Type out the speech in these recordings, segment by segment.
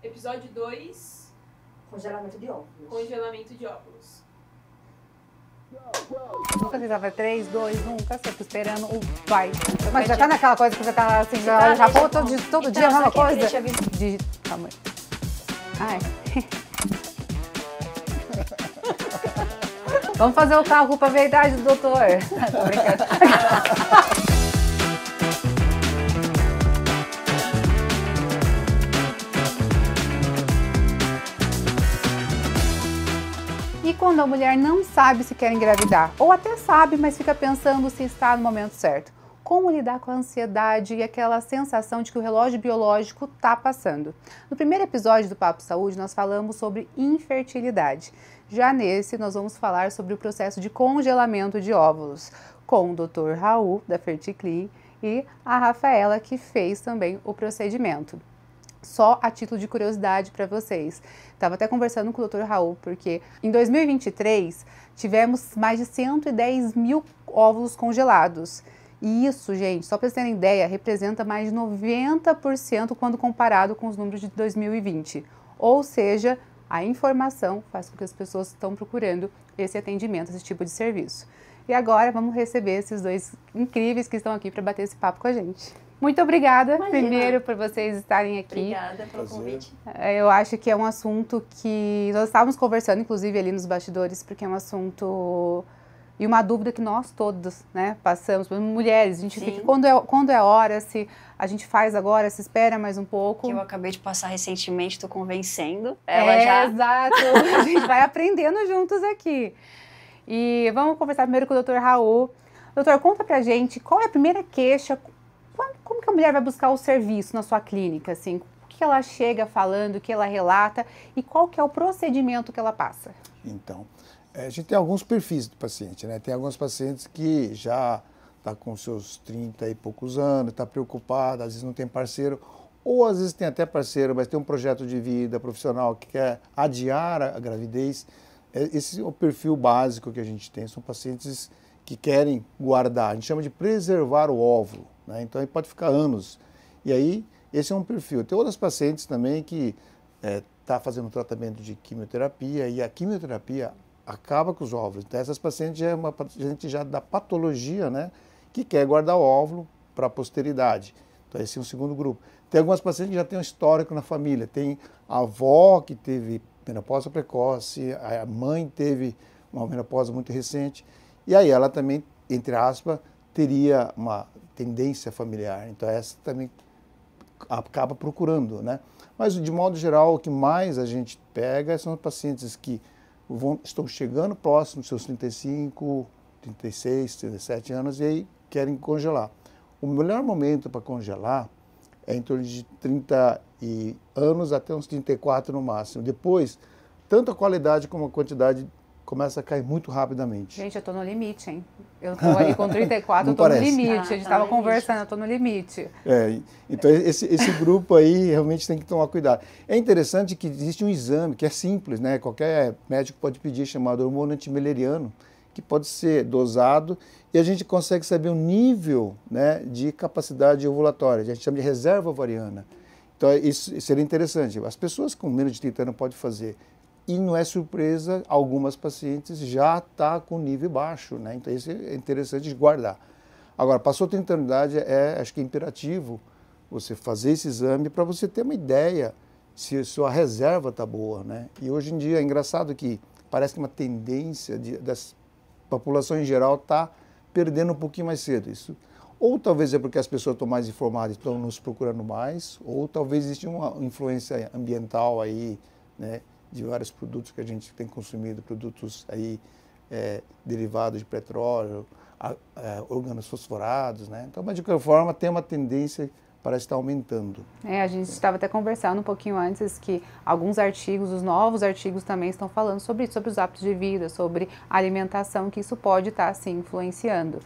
Episódio 2. Congelamento de óvulos. Congelamento de óvulos. Nunca tentava 3, 2, 1, cacete, esperando o vai. Mas já tá naquela coisa que você tá assim, já falou todo dia a mesma coisa? Calma aí. Ai. Vamos fazer o cálculo pra ver a idade do doutor. Tô brincando. E quando a mulher não sabe se quer engravidar, ou até sabe, mas fica pensando se está no momento certo. Como lidar com a ansiedade e aquela sensação de que o relógio biológico está passando? No primeiro episódio do Papo Saúde, nós falamos sobre infertilidade. Já nesse, nós vamos falar sobre o processo de congelamento de óvulos, com o Dr. Raul, da Ferticli, e a Rafaela, que fez também o procedimento. Só a título de curiosidade para vocês. Estava até conversando com o Dr. Raul, porque em 2023 tivemos mais de 110 mil óvulos congelados. E isso, gente, só para vocês terem ideia, representa mais de 90% quando comparado com os números de 2020. Ou seja, a informação faz com que as pessoas estão procurando esse atendimento, esse tipo de serviço. E agora vamos receber esses dois incríveis que estão aqui para bater esse papo com a gente. Muito obrigada, primeiro, por vocês estarem aqui. Obrigada pelo convite. Eu acho que é um assunto que nós estávamos conversando, inclusive, ali nos bastidores, porque é um assunto e uma dúvida que nós todos, né, passamos, mulheres, a gente fica, quando é hora, se a gente faz agora, se espera mais um pouco. Que eu acabei de passar recentemente, estou convencendo ela já. Exato, a gente vai aprendendo juntos aqui. E vamos conversar primeiro com o Dr. Raul. Doutor, conta pra gente, qual é a primeira queixa? Como que a mulher vai buscar o serviço na sua clínica, assim? O que ela chega falando, o que ela relata e qual que é o procedimento que ela passa? Então, a gente tem alguns perfis do paciente, né? Tem alguns pacientes que já está com seus 30 e poucos anos, está preocupada, às vezes não tem parceiro, ou às vezes tem até parceiro, mas tem um projeto de vida profissional que quer adiar a gravidez. Esse é o perfil básico que a gente tem, são pacientes que querem guardar, a gente chama de preservar o óvulo, né? Então, aí pode ficar anos. E aí, esse é um perfil. Tem outras pacientes também que tá fazendo um tratamento de quimioterapia e a quimioterapia acaba com os óvulos. Então, essas pacientes já é uma paciente já da patologia, né, que quer guardar o óvulo para a posteridade. Então, esse é um segundo grupo. Tem algumas pacientes que já têm um histórico na família. Tem a avó que teve menopausa precoce, a mãe teve uma menopausa muito recente, e aí ela também, entre aspas, teria uma tendência familiar. Então, essa também acaba procurando, né? Mas, de modo geral, o que mais a gente pega são pacientes que estão chegando próximo dos seus 35, 36, 37 anos e aí querem congelar. O melhor momento para congelar é em torno de 30 anos até uns 34 no máximo. Depois, tanto a qualidade como a quantidade começa a cair muito rapidamente. Gente, eu tô no limite, hein? Eu tô ali com 34, eu tô parece. no limite. A gente tava conversando, eu tô no limite. Então esse grupo aí realmente tem que tomar cuidado. É interessante que existe um exame que é simples, né? Qualquer médico pode pedir, chamado hormônio antimileriano, que pode ser dosado e a gente consegue saber o nível, né, de capacidade ovulatória. A gente chama de reserva ovariana. Então isso seria interessante. As pessoas com menos de 30 anos podem fazer. E não é surpresa, algumas pacientes já estão com nível baixo, né? Então isso é interessante guardar. Agora, passou 30 anos de idade, acho que é imperativo você fazer esse exame para você ter uma ideia se a sua reserva está boa, né? E hoje em dia é engraçado que parece que uma tendência das populações em geral está perdendo um pouquinho mais cedo. Isso, ou talvez é porque as pessoas estão mais informadas, estão nos procurando mais, ou talvez existe uma influência ambiental aí, né? De vários produtos que a gente tem consumido, produtos aí derivados de petróleo, órgãos fosforados, né? Então, mas de qualquer forma, tem uma tendência para estar aumentando. A gente estava até conversando um pouquinho antes que alguns artigos, os novos artigos também estão falando sobre isso, sobre os hábitos de vida, sobre a alimentação, que isso pode estar, assim, influenciando.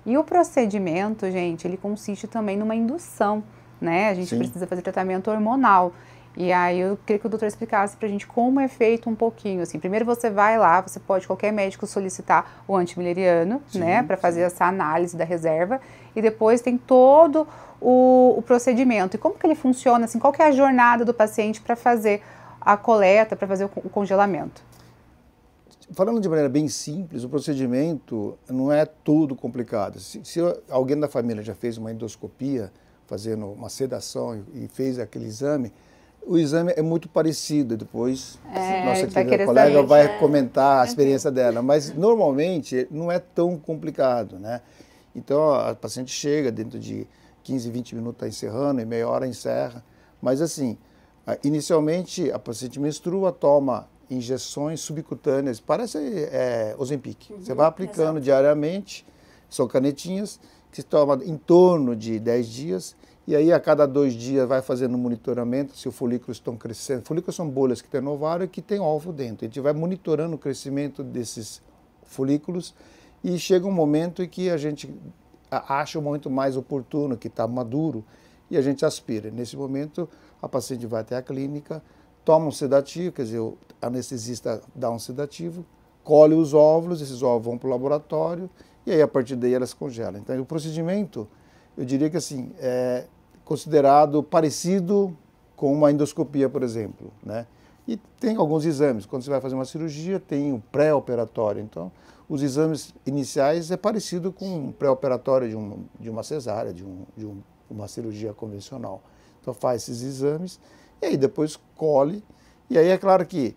E o procedimento, gente, ele consiste também numa indução, né? A gente precisa fazer tratamento hormonal. E aí eu queria que o doutor explicasse pra gente como é feito um pouquinho, assim. Primeiro você vai lá, você pode, qualquer médico, solicitar o antimileriano, né, para fazer essa análise da reserva, e depois tem todo o procedimento. E como que ele funciona, assim, qual que é a jornada do paciente para fazer a coleta, para fazer o congelamento? Falando de maneira bem simples, o procedimento não é tudo complicado. Se alguém da família já fez uma endoscopia, fazendo uma sedação e fez aquele exame, o exame é muito parecido. Depois, nossa querida colega vai comentar a experiência dela, mas normalmente não é tão complicado, né? Então a paciente chega dentro de 15, 20 minutos, está encerrando, em meia hora encerra. Mas assim, inicialmente a paciente menstrua, toma injeções subcutâneas, parece Ozempic. Você vai aplicando diariamente, são canetinhas, que se toma em torno de 10 dias, e aí a cada 2 dias vai fazendo um monitoramento, se os folículos estão crescendo. Folículos são bolhas que tem no ovário e que tem óvulo dentro. A gente vai monitorando o crescimento desses folículos e chega um momento em que a gente acha o momento mais oportuno, que está maduro, e a gente aspira. Nesse momento, a paciente vai até a clínica, toma um sedativo, quer dizer, o anestesista dá um sedativo, colhe os óvulos, esses óvulos vão para o laboratório, e aí a partir daí elas congelam. Então o procedimento, eu diria que assim, é considerado parecido com uma endoscopia, por exemplo, né? E tem alguns exames, quando você vai fazer uma cirurgia, tem um pré-operatório. Então, os exames iniciais é parecido com um pré-operatório de uma cesárea, de uma cirurgia convencional. Então faz esses exames, e aí depois colhe, e aí é claro que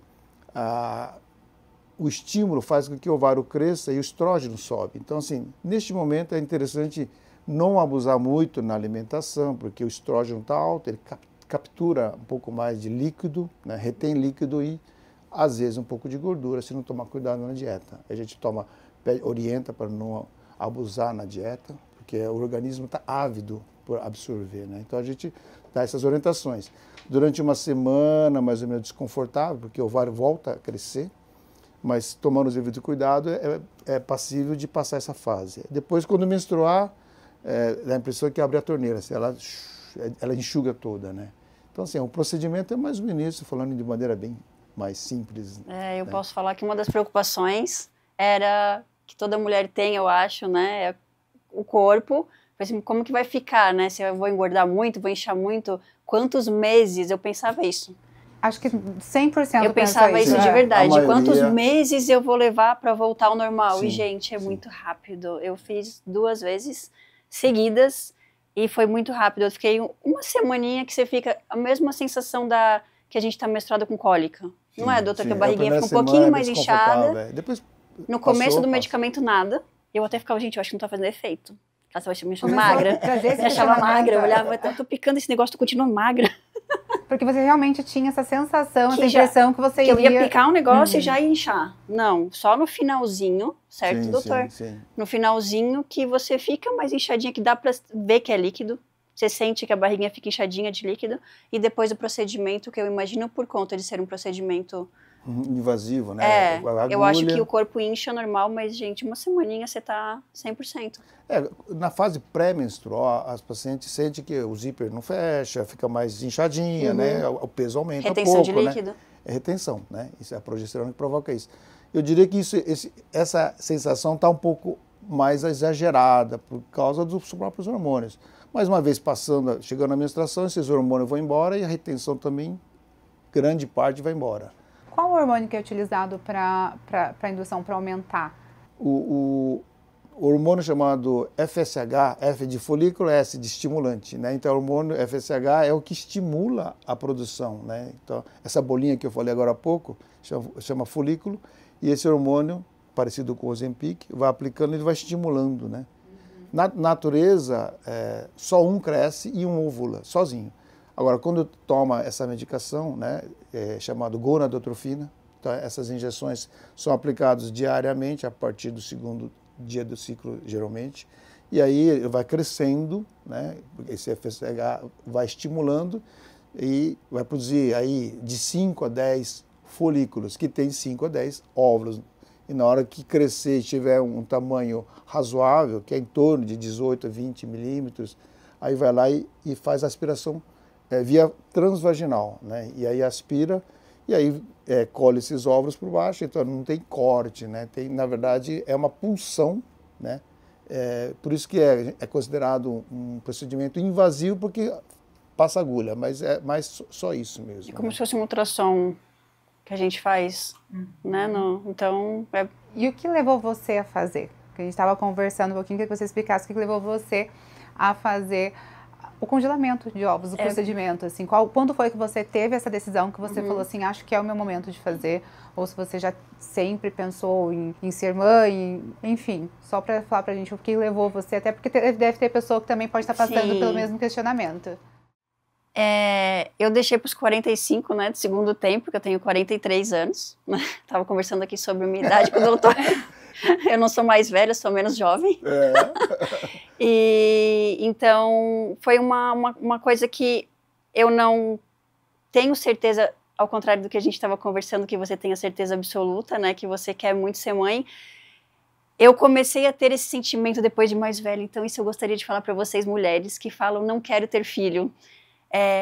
o estímulo faz com que o ovário cresça e o estrógeno sobe. Então, assim, neste momento é interessante não abusar muito na alimentação, porque o estrógeno está alto, ele captura um pouco mais de líquido, né, retém líquido e, às vezes, um pouco de gordura, se não tomar cuidado na dieta. A gente orienta para não abusar na dieta, porque o organismo está ávido por absorver, né? Então a gente dá essas orientações. Durante uma semana, mais ou menos desconfortável, porque o ovário volta a crescer, mas tomando os devidos cuidados é passível de passar essa fase. Depois, quando menstruar, dá a impressão que abre a torneira, assim, ela enxuga toda, né? Então, assim, o procedimento é mais ou menos isso, falando de maneira bem mais simples. Eu posso falar que uma das preocupações era que toda mulher tem, eu acho, né? É o corpo. Assim, como que vai ficar, né? Se eu vou engordar muito, vou inchar muito, quantos meses? Eu pensava isso. Acho que 100% eu pensava isso de verdade. Maioria... Quantos meses eu vou levar para voltar ao normal? Sim, e, gente, é muito rápido. Eu fiz 2 vezes seguidas e foi muito rápido. Eu fiquei uma semaninha que você fica a mesma sensação que a gente tá menstruada com cólica. Sim, não é, doutor? Que a barriguinha fica um pouquinho mais inchada. Depois no começo do medicamento, nada. Eu até ficava, gente, eu acho que não tá fazendo efeito. Ela estava me achando magra. Me achava magra. Eu olhava, eu tô picando esse negócio, tô continuando magra. Porque você realmente tinha essa sensação, essa impressão que você eu ia picar um negócio e já ia inchar. Não, só no finalzinho, certo, doutor? Sim. No finalzinho que você fica mais inchadinha, que dá pra ver que é líquido. Você sente que a barriguinha fica inchadinha de líquido. E depois o procedimento, que eu imagino por conta de ser um procedimento... invasivo, né? Eu acho que o corpo incha normal, mas, gente, uma semaninha você tá 100%. Na fase pré-menstrual, as pacientes sentem que o zíper não fecha, fica mais inchadinha, né? O peso aumenta retenção um pouco, de líquido? Né? É retenção, né? Isso é a progesterona que provoca isso. Eu diria que essa sensação está um pouco mais exagerada por causa dos próprios hormônios. Mas uma vez chegando a menstruação, esses hormônios vão embora e a retenção também, grande parte, vai embora. Qual o hormônio que é utilizado para a indução, para aumentar? O hormônio chamado FSH, F de folículo, S de estimulante, né? Então o hormônio FSH é o que estimula a produção, né? Então essa bolinha que eu falei agora há pouco chama folículo, e esse hormônio, parecido com o Ozempic, vai aplicando e ele vai estimulando, né? Na natureza, só um cresce e um ovula, sozinho. Agora, quando toma essa medicação, né, chamada gonadotrofina, então essas injeções são aplicadas diariamente a partir do 2º dia do ciclo, geralmente, e aí ele vai crescendo, né, esse FSH vai estimulando e vai produzir aí de 5 a 10 folículos, que tem 5 a 10 óvulos. E na hora que crescer e tiver um tamanho razoável, que é em torno de 18 a 20 milímetros, aí vai lá e faz a aspiração via transvaginal, né? E aí aspira e aí colhe esses óvulos por baixo, então não tem corte, né? Tem, na verdade, é uma punção, né? Por isso que é considerado um procedimento invasivo, porque passa agulha, mas é mais só isso mesmo. É como né? se fosse uma ultrassom que a gente faz, né? Então, E o que levou você a fazer? Porque a gente estava conversando um pouquinho, queria que você explicasse o que levou você a fazer o congelamento de ovos, o procedimento, assim, quando foi que você teve essa decisão que você falou assim, acho que é o meu momento de fazer, ou se você já sempre pensou em ser mãe, enfim, só para falar pra gente o que levou você, até porque deve ter pessoa que também pode estar passando pelo mesmo questionamento. Eu deixei para os 45, né, de segundo tempo, porque eu tenho 43 anos, né? Tava conversando aqui sobre a minha idade com o doutor. Eu não sou mais velha, sou menos jovem. E então foi uma coisa que eu não tenho certeza, ao contrário do que a gente estava conversando, que você tem a certeza absoluta, né, que você quer muito ser mãe. Eu comecei a ter esse sentimento depois de mais velha, então isso eu gostaria de falar para vocês, mulheres, que falam não quero ter filho,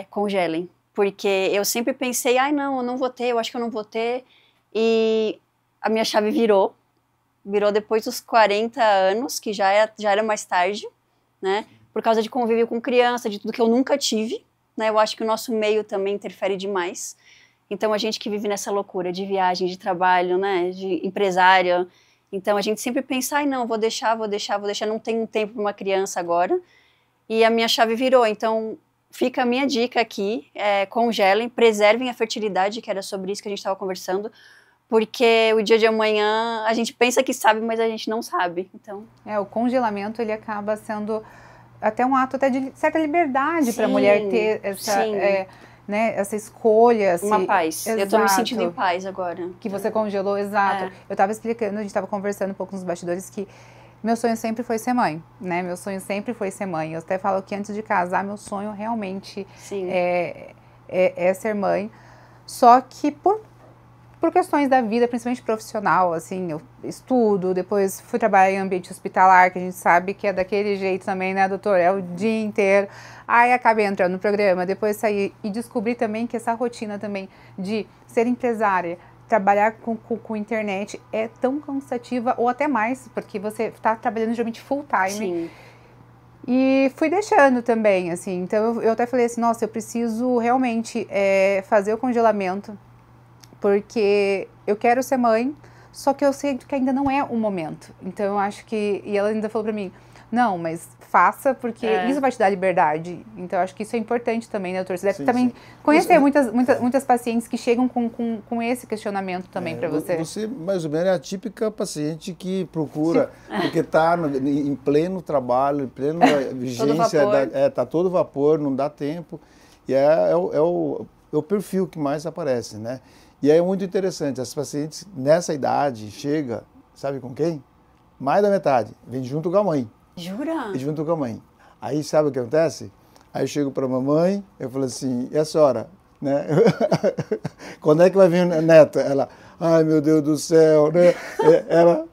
congelem. Porque eu sempre pensei, ai não, eu não vou ter, eu acho que eu não vou ter. E a minha chave virou depois dos 40 anos, que já era mais tarde, né? Por causa de convívio com criança, de tudo que eu nunca tive, né? Eu acho que o nosso meio também interfere demais. Então, a gente que vive nessa loucura de viagem, de trabalho, né? De empresária. Então, a gente sempre pensa, ai não, vou deixar, não tenho tempo para uma criança agora. E a minha chave virou. Então, fica a minha dica aqui, congelem, preservem a fertilidade, que era sobre isso que a gente estava conversando, porque o dia de amanhã a gente pensa que sabe, mas a gente não sabe. Então, o congelamento ele acaba sendo até um ato até de certa liberdade para a mulher ter essa, né, essa escolha. Uma paz. Exato. Eu estou me sentindo em paz agora. Que você congelou, exato. Eu estava explicando, a gente estava conversando um pouco nos bastidores que meu sonho sempre foi ser mãe, né? Meu sonho sempre foi ser mãe. Eu até falo que antes de casar, meu sonho realmente é ser mãe. Só que por questões da vida, principalmente profissional, assim, eu estudo, depois fui trabalhar em ambiente hospitalar, que a gente sabe que é daquele jeito também, né, doutor? É o dia inteiro. Aí acabei entrando no programa, depois saí e descobri também que essa rotina também de ser empresária, trabalhar com internet é tão cansativa, ou até mais, porque você está trabalhando geralmente full time. Sim. E fui deixando também, assim, então eu até falei assim, nossa, eu preciso realmente fazer o congelamento, porque eu quero ser mãe, só que eu sei que ainda não é o momento. Então eu acho que... E ela ainda falou pra mim, não, mas faça, porque isso vai te dar liberdade. Então eu acho que isso é importante também, né, doutor? Você deve também conhecer muitas pacientes que chegam com esse questionamento também para você. Você, mais ou menos, é a típica paciente que procura, porque está em pleno trabalho, em plena vigência, está todo vapor, não dá tempo. E é o perfil que mais aparece, né? E aí é muito interessante, as pacientes nessa idade chega, sabe com quem? Mais da metade, vem junto com a mãe. Jura? Junto com a mãe. Aí sabe o que acontece? Aí eu chego para a mamãe, eu falo assim, e a senhora? Né? Quando é que vai vir o neto? Ela, ai meu Deus do céu, né? Ela,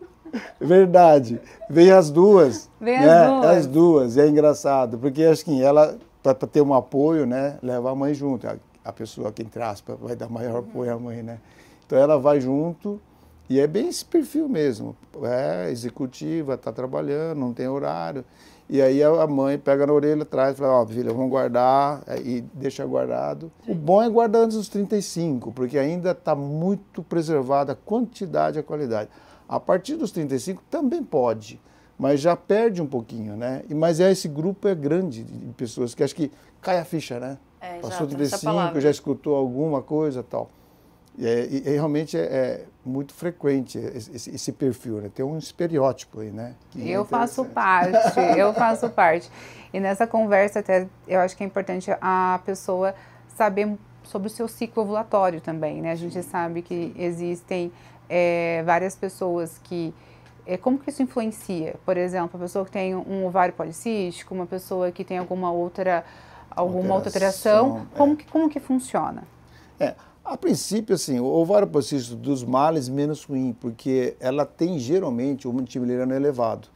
verdade, vem as duas. Vem né? As duas, e é engraçado, porque acho que ela, para ter um apoio, né, leva a mãe junto. A pessoa que, entre aspas, vai dar maior apoio à mãe, né? Então ela vai junto e é bem esse perfil mesmo. É executiva, está trabalhando, não tem horário. E aí a mãe pega na orelha, traz e fala, ó, filha, vamos guardar, e deixa guardado. O bom é guardar antes dos 35, porque ainda está muito preservada a quantidade e a qualidade. A partir dos 35 também pode, mas já perde um pouquinho, né? Mas esse grupo é grande de pessoas que acho que cai a ficha, né? Passou 35, já escutou alguma coisa e tal. E realmente é muito frequente esse perfil, né? Tem um estereótipo aí, né? Eu faço parte. E nessa conversa até eu acho que é importante a pessoa saber sobre o seu ciclo ovulatório também, né? A gente sabe que existem várias pessoas que... como que isso influencia? Por exemplo, a pessoa que tem um ovário policístico, uma pessoa que tem alguma outra alteração, como que funciona? A princípio, assim, o ovário policístico dos males menos ruim, porque ela tem geralmente o antimileriano elevado.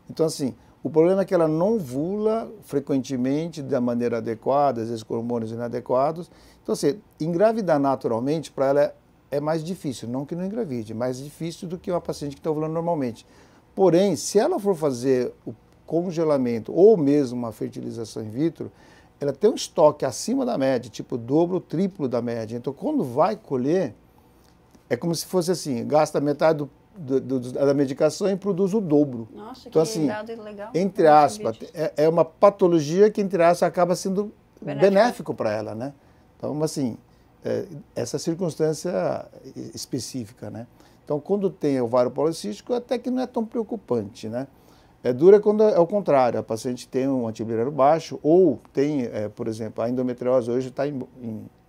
Então, assim, O problema é que ela não ovula frequentemente, da maneira adequada, às vezes com hormônios inadequados. Então, assim, engravidar naturalmente, para ela é mais difícil, não que não engravide, mais difícil do que uma paciente que está ovulando normalmente. Porém, se ela for fazer o congelamento ou mesmo uma fertilização in vitro, ela tem um estoque acima da média, tipo o dobro, o triplo da média. Então, quando vai colher, é como se fosse assim, gasta metade da medicação e produz o dobro. Nossa, então, que assim, dado legal. entre aspas, é uma patologia que, entre aspas, acaba sendo benéfico para ela, né? Então, assim, essa circunstância específica, né? Então, quando tem ovário policístico, até que não é tão preocupante, né? É dura quando é o contrário, a paciente tem um antibiliário baixo ou tem, por exemplo, a endometriose hoje está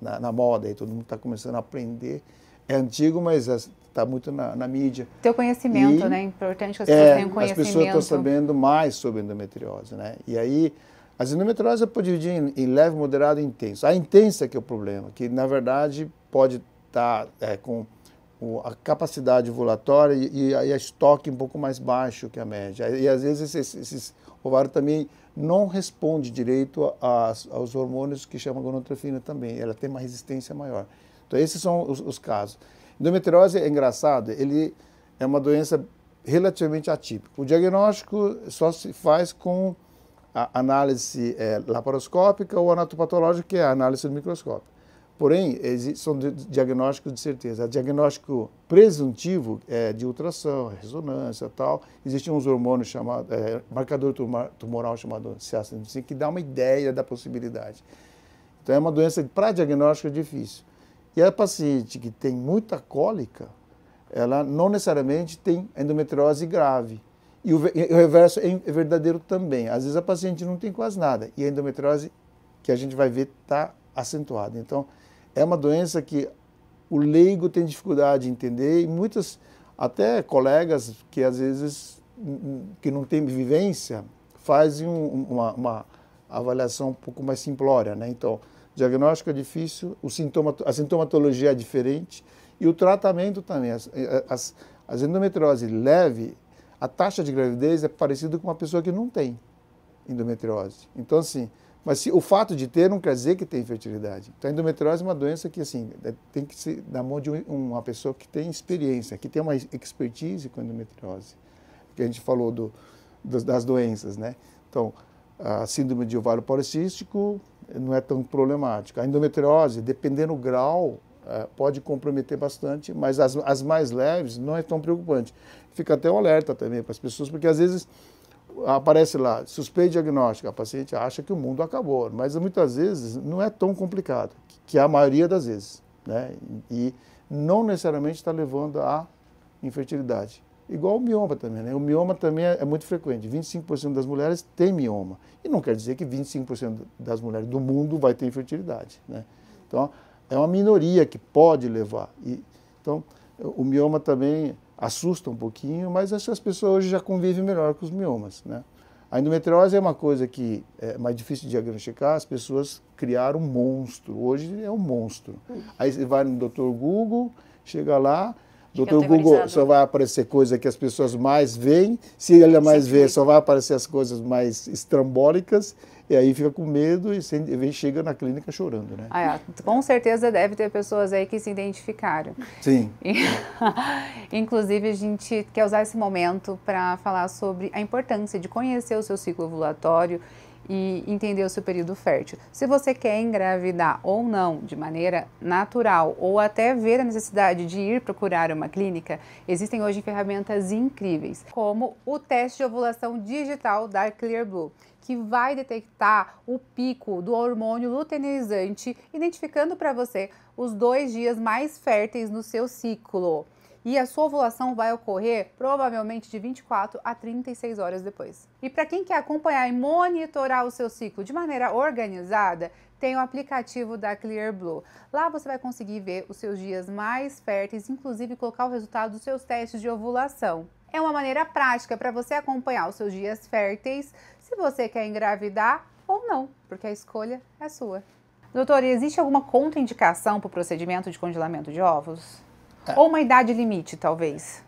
na moda e todo mundo está começando a aprender. É antigo, mas está muito na mídia. Ter o conhecimento, né? É importante que as pessoas tenham conhecimento. As pessoas estão sabendo mais sobre endometriose, né? E aí, as endometrioses eu posso dividir em leve, moderado e intenso. A intensa que é o problema, que na verdade pode estar com a capacidade ovulatória e a estoque um pouco mais baixo que a média. E às vezes esses ovários também não respondem direito aos hormônios que chamam gonotrofina também. Ela tem uma resistência maior. Então esses são os casos. Endometriose é engraçado, ele é uma doença relativamente atípica. O diagnóstico só se faz com a análise laparoscópica ou anatopatológica, que é a análise do microscópio. Porém, são diagnósticos de certeza. O diagnóstico presuntivo é de ultrassom, ressonância e tal. Existem uns hormônios chamados, marcador tumoral chamado CA125, que dá uma ideia da possibilidade. Então, é uma doença para diagnóstico é difícil. E a paciente que tem muita cólica, ela não necessariamente tem endometriose grave. E o reverso é verdadeiro também. Às vezes a paciente não tem quase nada. E a endometriose, que a gente vai ver, está acentuada. Então, é uma doença que o leigo tem dificuldade de entender e muitos, até colegas que às vezes que não têm vivência, fazem uma avaliação um pouco mais simplória, né? Então, o diagnóstico é difícil, a sintomatologia é diferente e o tratamento também. As endometriose leve, a taxa de gravidez é parecida com uma pessoa que não tem endometriose. Então, assim, mas o fato de ter não quer dizer que tem fertilidade. Então, a endometriose é uma doença que, assim, tem que ser na mão de uma pessoa que tem experiência, que tem uma expertise com endometriose. Que a gente falou das doenças, né? Então, a síndrome de ovário policístico não é tão problemática. A endometriose, dependendo do grau, pode comprometer bastante, mas as mais leves não é tão preocupante. Fica até um alerta também para as pessoas, porque às vezes aparece lá, suspeito diagnóstico, a paciente acha que o mundo acabou, mas muitas vezes não é tão complicado, que é a maioria das vezes, né? E não necessariamente está levando à infertilidade. Igual o mioma também, né? O mioma também é muito frequente, 25% das mulheres têm mioma, e não quer dizer que 25% das mulheres do mundo vai ter infertilidade, né? Então, é uma minoria que pode levar. Então, o mioma também assusta um pouquinho, mas acho que as pessoas hoje já convivem melhor com os miomas, né? A endometriose é uma coisa que é mais difícil de diagnosticar, as pessoas criaram um monstro, hoje é um monstro. Aí você vai no Dr. Google, chega lá, Dr. Google só vai aparecer coisa que as pessoas mais veem, se ele mais vê, só vai aparecer as coisas mais estrambólicas, e aí fica com medo e chega na clínica chorando, né? Com certeza deve ter pessoas aí que se identificaram. Sim. Inclusive, a gente quer usar esse momento para falar sobre a importância de conhecer o seu ciclo ovulatório e entender o seu período fértil. Se você quer engravidar ou não de maneira natural ou até ver a necessidade de ir procurar uma clínica, existem hoje ferramentas incríveis, como o teste de ovulação digital da Clearblue, que vai detectar o pico do hormônio luteinizante, identificando para você os 2 dias mais férteis no seu ciclo. E a sua ovulação vai ocorrer provavelmente de 24 a 36 horas depois. E para quem quer acompanhar e monitorar o seu ciclo de maneira organizada, tem o aplicativo da Clearblue. Lá você vai conseguir ver os seus dias mais férteis, inclusive colocar o resultado dos seus testes de ovulação. É uma maneira prática para você acompanhar os seus dias férteis, se você quer engravidar ou não, porque a escolha é sua. Doutor, existe alguma contraindicação para o procedimento de congelamento de óvulos? Ou uma idade limite, talvez?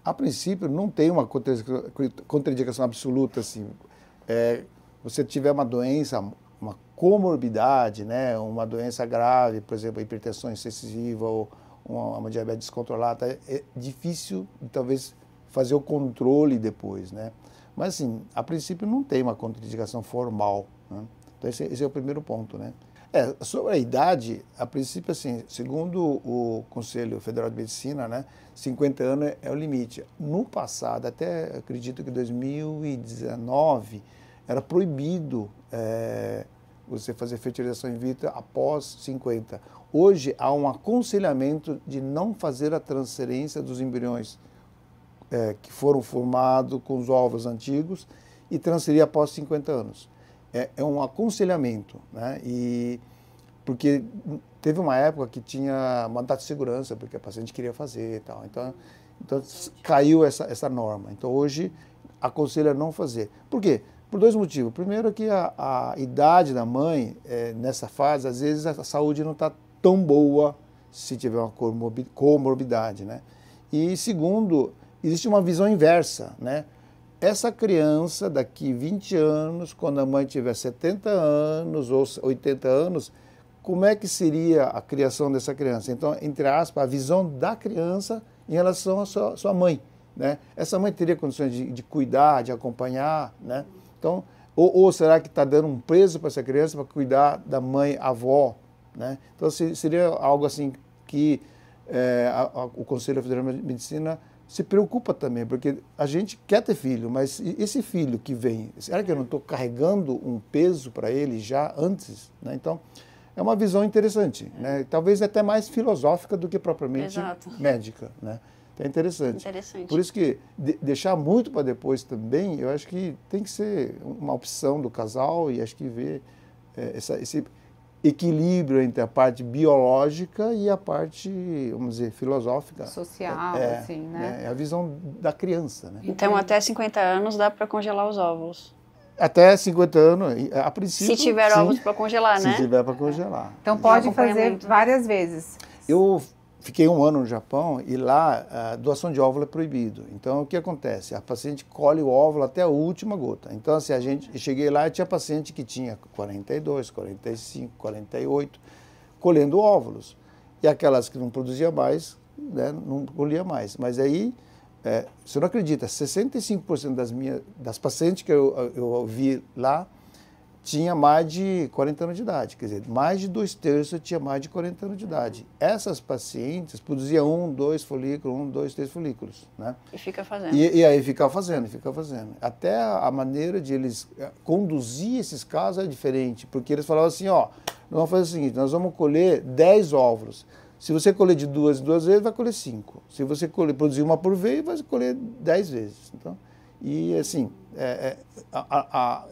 A princípio, não tem uma contraindicação absoluta, assim. Você tiver uma doença, uma comorbidade, né, uma doença grave, por exemplo, a hipertensão excessiva ou uma diabetes descontrolada, é difícil, talvez, fazer o controle depois, né? Mas, assim, a princípio não tem uma contraindicação formal, né? Então, esse é o primeiro ponto, né? Sobre a idade, a princípio, assim, segundo o Conselho Federal de Medicina, né, 50 anos é o limite. No passado, até acredito que 2019, era proibido você fazer fertilização in vitro após 50. Hoje, há um aconselhamento de não fazer a transferência dos embriões que foram formados com os óvulos antigos e transferir após 50 anos. É um aconselhamento, né? Porque teve uma época que tinha mandato de segurança, porque a paciente queria fazer e tal. Então caiu essa norma. Então, hoje, aconselha não fazer. Por quê? Por dois motivos. Primeiro, que a idade da mãe, nessa fase, às vezes a saúde não está tão boa se tiver uma comorbidade, né? E segundo, existe uma visão inversa, né? Essa criança, daqui 20 anos, quando a mãe tiver 70 anos ou 80 anos, como é que seria a criação dessa criança? Então, entre aspas, a visão da criança em relação à sua mãe, né? Essa mãe teria condições de cuidar, de acompanhar, né? Então, ou será que está dando um peso para essa criança para cuidar da mãe avó, né? Então, seria algo assim que o Conselho Federal de Medicina se preocupa também, porque a gente quer ter filho, mas esse filho que vem, será que eu não estou carregando um peso para ele já antes, né? Então, é uma visão interessante, né? Talvez até mais filosófica do que propriamente médica, né? Então é interessante. Por isso que deixar muito para depois também, eu acho que tem que ser uma opção do casal e acho que ver esse equilíbrio entre a parte biológica e a parte, vamos dizer, filosófica. Social, assim, né? É a visão da criança, né? Então, até 50 anos dá para congelar os óvulos. Até 50 anos, a princípio. Se tiver sim, óvulos para congelar, né? Se tiver para congelar. Então pode fazer várias vezes. Eu fiquei 1 ano no Japão e lá a doação de óvulo é proibido. Então o que acontece? A paciente colhe o óvulo até a última gota. Então assim, eu cheguei lá e tinha paciente que tinha 42, 45, 48, colhendo óvulos. E aquelas que não produziam mais, né, não colhia mais. Mas aí, você não acredita, 65% das pacientes que eu vi lá tinha mais de 40 anos de idade. Quer dizer, mais de 2/3 tinha mais de 40 anos de idade. Essas pacientes produziam 1, 2 folículos, 1, 2, 3 folículos, né? E fica fazendo. E aí fica fazendo. Até a maneira de eles conduzir esses casos é diferente, porque eles falavam assim, ó, nós vamos fazer o seguinte, nós vamos colher 10 óvulos. Se você colher de 2 vezes, vai colher 5. Se você produzir 1 por vez, vai colher 10 vezes. Então, e assim,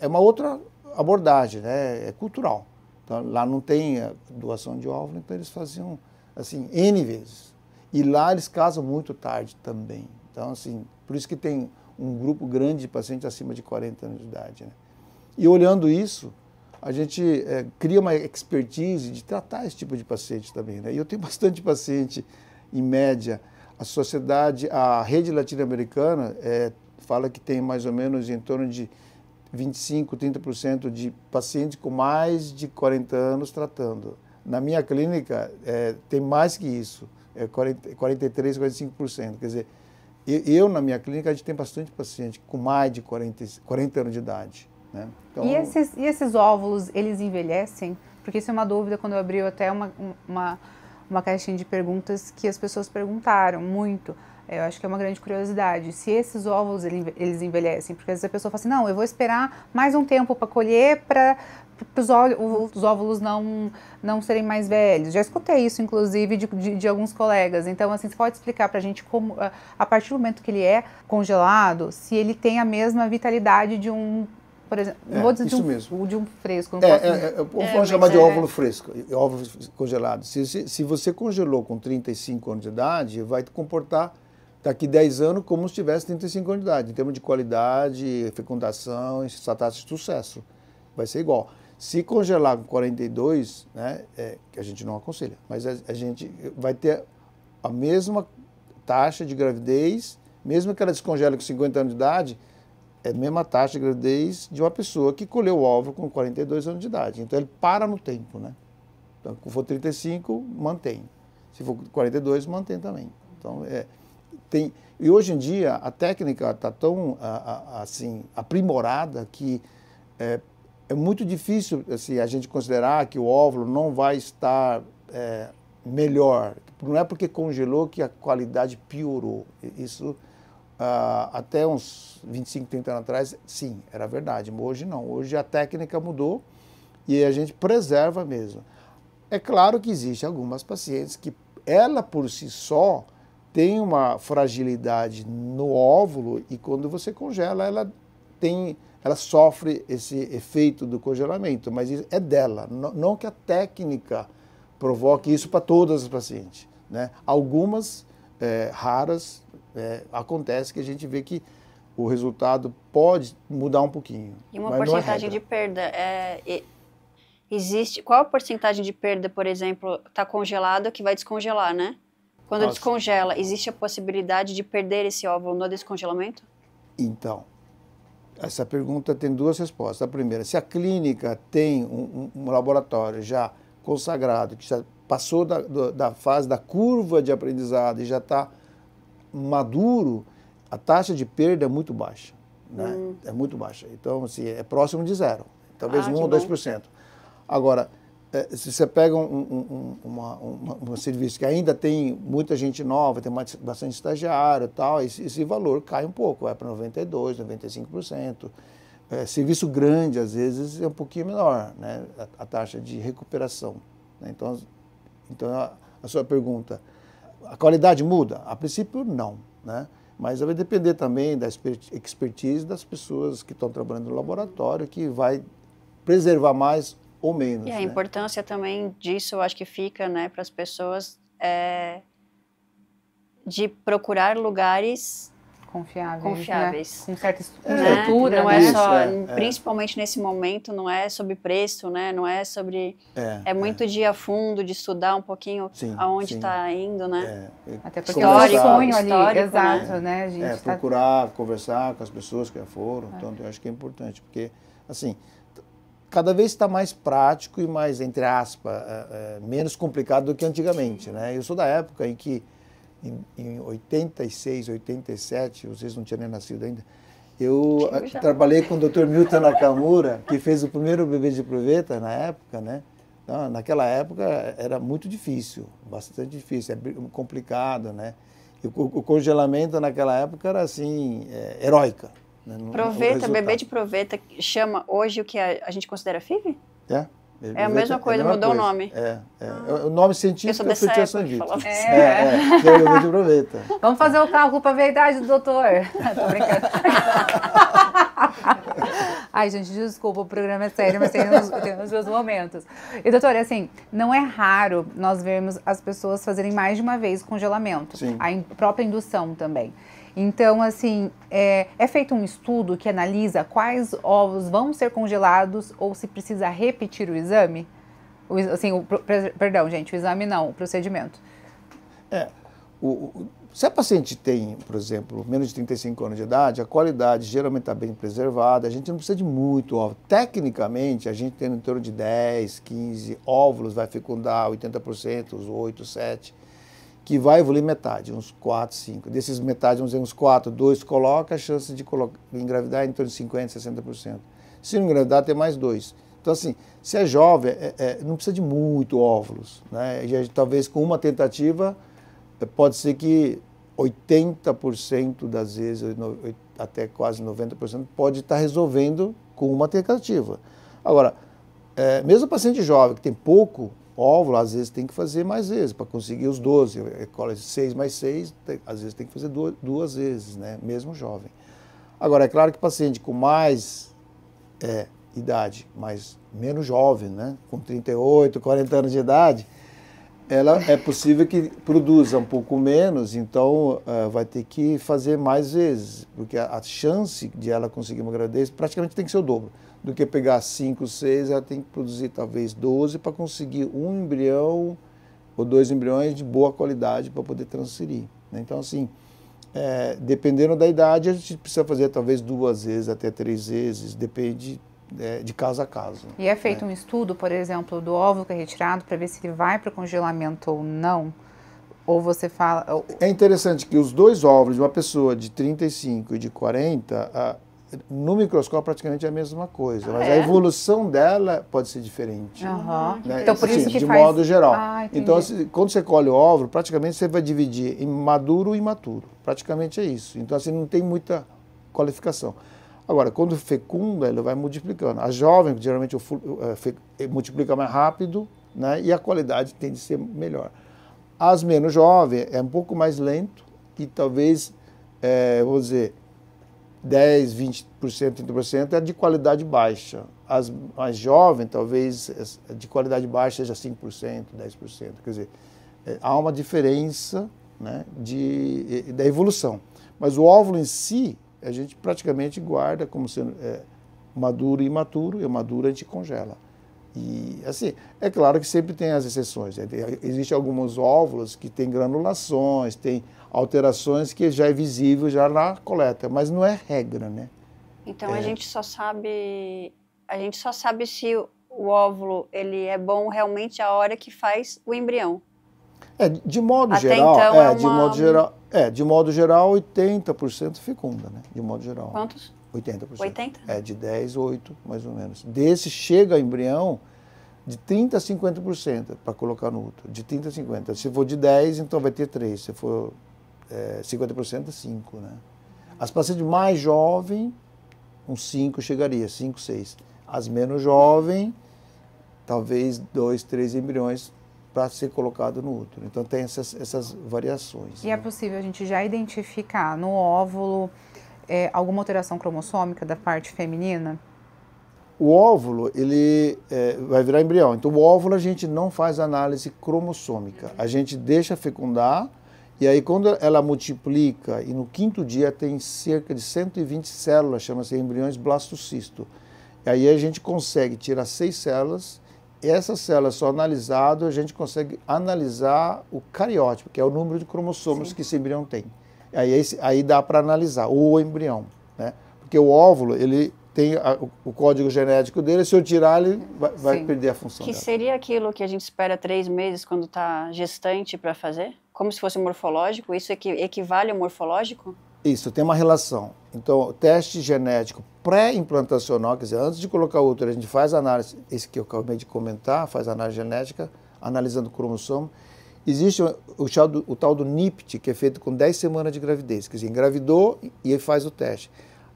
é uma outra abordagem, né? É cultural. Então, lá não tem doação de óvulo, então eles faziam assim, N vezes. E lá eles casam muito tarde também. Então, assim, por isso que tem um grupo grande de pacientes acima de 40 anos de idade, né? E olhando isso, a gente cria uma expertise de tratar esse tipo de paciente também, né? E eu tenho bastante paciente, em média, a rede latino-americana fala que tem mais ou menos em torno de 25, 30% de pacientes com mais de 40 anos tratando. Na minha clínica, tem mais que isso, 43, 45%. Quer dizer, na minha clínica, a gente tem bastante paciente com mais de 40 anos de idade, né? Então, e esses óvulos, eles envelhecem? Porque isso é uma dúvida quando eu abri até uma caixinha de perguntas que as pessoas perguntaram muito. Eu acho que é uma grande curiosidade. Se esses óvulos, eles envelhecem, porque às vezes a pessoa fala assim, não, eu vou esperar mais um tempo para colher para os óvulos não serem mais velhos. Já escutei isso, inclusive, de alguns colegas. Então, assim, você pode explicar para a gente como, a partir do momento que ele é congelado, se ele tem a mesma vitalidade de um, por exemplo, não vou dizer de um fresco. Vamos chamar de óvulo fresco, óvulo congelado. Se você congelou com 35 anos de idade, vai te comportar daqui 10 anos como se tivesse 35 anos de idade, em termos de qualidade, fecundação, essa taxa de sucesso. Vai ser igual. Se congelar com 42, né, que a gente não aconselha, mas a gente vai ter a mesma taxa de gravidez Mesmo que ela descongele com 50 anos de idade, é a mesma taxa de gravidez de uma pessoa que colheu o óvulo com 42 anos de idade. Então ele para no tempo, né? Então, se for 35, mantém. Se for 42, mantém também. Então, e hoje em dia a técnica está tão assim, aprimorada que é muito difícil assim, a gente considerar que o óvulo não vai estar melhor. Não é porque congelou que a qualidade piorou. Isso, até uns 25, 30 anos atrás, sim, era verdade. Mas hoje não. Hoje a técnica mudou e a gente preserva mesmo. É claro que existem algumas pacientes que ela por si só tem uma fragilidade no óvulo e quando você congela ela sofre esse efeito do congelamento, mas é dela, não que a técnica provoque isso para todas as pacientes, né? Algumas raras acontece que a gente vê que o resultado pode mudar um pouquinho. E uma mas não é porcentagem de regra. perda existe? Qual a porcentagem de perda, por exemplo, está congelado que vai descongelar, né? Quando Nossa. descongela, existe a possibilidade de perder esse óvulo no descongelamento? Então, essa pergunta tem duas respostas. A primeira, se a clínica tem um laboratório já consagrado, que já passou da fase da curva de aprendizado e já está maduro, a taxa de perda é muito baixa, né? É muito baixa. Então, assim, é próximo de zero. Talvez 1 ou 2%. Agora, se você pega um serviço que ainda tem muita gente nova, tem bastante estagiário e tal, esse valor cai um pouco, vai para 92%, 95%. Serviço grande, às vezes, é um pouquinho menor, né, a taxa de recuperação. Né? Então, a sua pergunta, a qualidade muda? A princípio, não, né? Mas vai depender também da expertise das pessoas que estão trabalhando no laboratório, que vai preservar mais ou menos. E a né? importância também disso, eu acho que fica, né, para as pessoas de procurar lugares confiáveis. Né? Com certa Né? estrutura. Não é né? só, principalmente nesse momento, não é sobre preço, né? Não é sobre... É muito de ir a fundo, de estudar um pouquinho aonde está indo, né? Até porque é um sonho ali, histórico, exato, né? A gente procurar conversar com as pessoas que já foram, então eu acho que é importante, porque, assim, cada vez está mais prático e mais, entre aspas, menos complicado do que antigamente, né? Eu sou da época em que, em 86, 87, vocês não tinham nem nascido ainda, eu trabalhei com o Dr. Milton Nakamura, que fez o primeiro bebê de proveta na época, né? Então, naquela época era muito difícil, bastante difícil, complicado, né? E o congelamento naquela época era assim, heróica. Né? Proveta, bebê de proveta, chama hoje o que a gente considera FIV? É a mesma coisa, mudou o nome. O nome científico é fertilização in vitro. Que é o bebê de proveta. Vamos fazer o cálculo para ver a idade do doutor. Tô brincando. Ai, gente, desculpa, o programa é sério, mas tem os meus momentos. E, doutor, assim, não é raro nós vermos as pessoas fazerem mais de uma vez congelamento. Sim. A própria indução também. Então, assim, é feito um estudo que analisa quais ovos vão ser congelados ou se precisa repetir o exame? Perdão, gente, o exame não, o procedimento. Se a paciente tem, por exemplo, menos de 35 anos de idade, a qualidade geralmente está bem preservada, a gente não precisa de muito óvulo. Tecnicamente, a gente tem em torno de 10, 15 óvulos, vai fecundar 80%, os 8, 7%. Que vai evoluir metade, uns 4, 5. Desses metade, vamos dizer, uns 4, 2 coloca, a chance de engravidar é em torno de 50%, 60%. Se não engravidar, tem mais 2. Então, assim, se é jovem, não precisa de muito óvulos, né? E talvez com uma tentativa, pode ser que 80% das vezes, até quase 90%, pode estar resolvendo com uma tentativa. Agora, mesmo o paciente jovem que tem pouco óvulo, às vezes tem que fazer mais vezes para conseguir os 12. 6 mais 6, às vezes tem que fazer duas vezes, né? Mesmo jovem. Agora, é claro que paciente com mais idade, mas menos jovem, né? Com 38, 40 anos de idade, ela é possível que produza um pouco menos, então vai ter que fazer mais vezes, porque a chance de ela conseguir uma gravidez praticamente tem que ser o dobro. Do que pegar 5, 6, ela tem que produzir talvez 12 para conseguir um embrião ou 2 embriões de boa qualidade para poder transferir. Né? Então, assim, dependendo da idade, a gente precisa fazer talvez 2 vezes, até 3 vezes, depende de caso a caso. E é feito um estudo, por exemplo, do óvulo que é retirado para ver se ele vai para o congelamento ou não? Ou você fala... É interessante que os 2 óvulos de uma pessoa de 35 e de 40, no microscópio praticamente é a mesma coisa, mas a evolução dela pode ser diferente. Né? Então, por isso que de faz... modo geral. Então, quando você colhe o óvulo, praticamente você vai dividir em maduro e imaturo. Praticamente é isso. Então, assim, não tem muita qualificação. Agora, quando fecunda, ele vai multiplicando. A jovem, geralmente, multiplica mais rápido, né? E a qualidade tende a ser melhor. As menos jovens é um pouco mais lento e talvez, vou dizer, 10, 20%, 30% é de qualidade baixa. As mais jovens, talvez, de qualidade baixa seja 5%, 10%. Quer dizer, há uma diferença, né, da evolução. Mas o óvulo em si, a gente praticamente guarda como sendo maduro e imaturo, e o maduro a gente congela. E, assim, é claro que sempre tem as exceções. Existem alguns óvulos que têm granulações, tem alterações que já é visível já na coleta, mas não é regra, né? Então a gente só sabe se o óvulo ele é bom realmente a hora que faz o embrião. De modo Até geral, então de modo geral 80% fecunda, né? De modo geral. Quantos? 80%. 80? De 10, 8, mais ou menos. Desse chega a embrião de 30% a 50% para colocar no útero. De 30% a 50%. Se for de 10, então vai ter 3. Se for 50%, 5, né? As pacientes mais jovens, uns 5 chegaria, 5, 6. As menos jovens, talvez 2, 3 embriões para ser colocado no útero. Então tem essas variações. E é possível a gente já identificar no óvulo alguma alteração cromossômica da parte feminina? O óvulo, ele vai virar embrião. Então o óvulo a gente não faz análise cromossômica. A gente deixa fecundar e aí quando ela multiplica e no 5º dia tem cerca de 120 células, chama-se embriões blastocisto. E aí a gente consegue tirar 6 células. Essas células só analisadas, a gente consegue analisar o cariótipo, que é o número de cromossomos que esse embrião tem. Aí dá para analisar o embrião, né? Porque o óvulo, ele tem o código genético dele, se eu tirar, ele vai perder a função dela. Seria aquilo que a gente espera 3 meses quando está gestante para fazer? Como se fosse morfológico? Isso equivale ao morfológico? Isso, tem uma relação. Então, o teste genético pré-implantacional, quer dizer, antes de colocar o útero, a gente faz a análise, esse que eu acabei de comentar, faz a análise genética, analisando o cromossomo. Existe o tal do NIPT, que é feito com 10 semanas de gravidez, quer dizer, engravidou e ele faz o teste.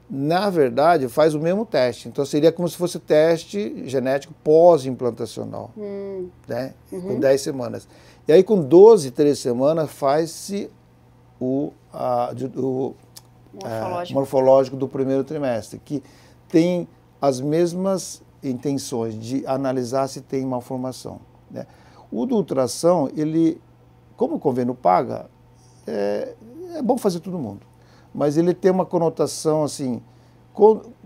Na verdade, faz o mesmo teste, então seria como se fosse o teste genético pós-implantacional, né? Com 10 semanas. E aí, com 12, 13 semanas, faz-se o morfológico do primeiro trimestre, que tem as mesmas intenções de analisar se tem malformação, né? O do ultrassom, ele, como o convênio paga, é bom fazer todo mundo, mas ele tem uma conotação assim,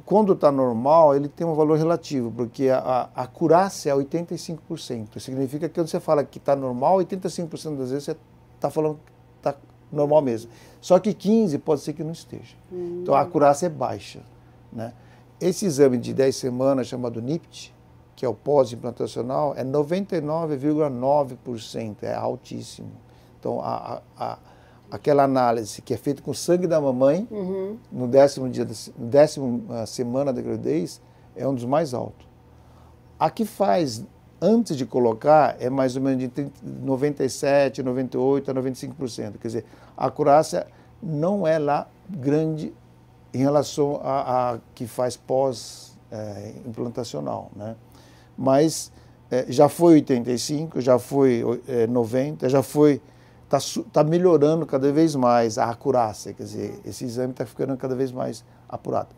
quando está normal, ele tem um valor relativo, porque a acurácia é 85%. Significa que quando você fala que está normal, 85% das vezes você está falando que está normal mesmo. Só que 15% pode ser que não esteja. Então a acurácia é baixa, né? Esse exame de 10 semanas, chamado NIPT, que é o pós-implantacional, é 99,9%, é altíssimo. Então aquela análise que é feita com sangue da mamãe, no 10ª semana da gravidez, é um dos mais altos. A que faz antes de colocar é mais ou menos de 97%, 98% a 95%. Quer dizer, a acurácia não é lá grande em relação a que faz pós-implantacional, né? Mas já foi 85%, já foi 90%, já foi... Está melhorando cada vez mais a acurácia, quer dizer, esse exame está ficando cada vez mais apurado.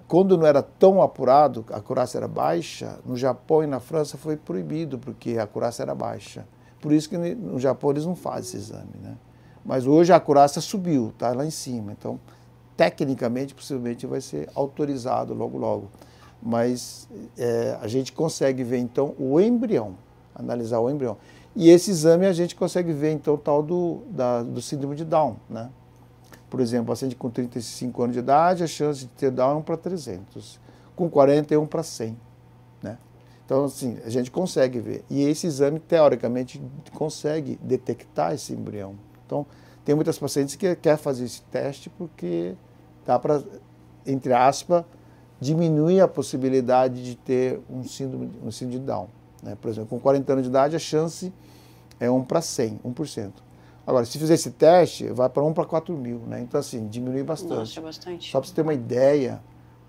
Quando não era tão apurado, a acurácia era baixa, no Japão e na França foi proibido, porque a acurácia era baixa. Por isso que no Japão eles não fazem esse exame, né? Mas hoje a acurácia subiu, está lá em cima, então tecnicamente possivelmente vai ser autorizado logo logo. Mas a gente consegue ver então o embrião, analisar o embrião. E esse exame a gente consegue ver, então, o tal do síndrome de Down, né? Por exemplo, paciente com 35 anos de idade, a chance de ter Down é 1 para 300. Com 40 é 1 para 100. Né? Então, assim, a gente consegue ver. E esse exame, teoricamente, consegue detectar esse embrião. Então, tem muitas pacientes que querem fazer esse teste porque dá para, entre aspas, diminuir a possibilidade de ter um síndrome de Down. Né? Por exemplo, com 40 anos de idade, a chance é 1 para 100, 1%. Agora, se fizer esse teste, vai para 1 para 4 mil. Né? Então, assim, diminui bastante. Nossa, é bastante. Só para você ter uma ideia,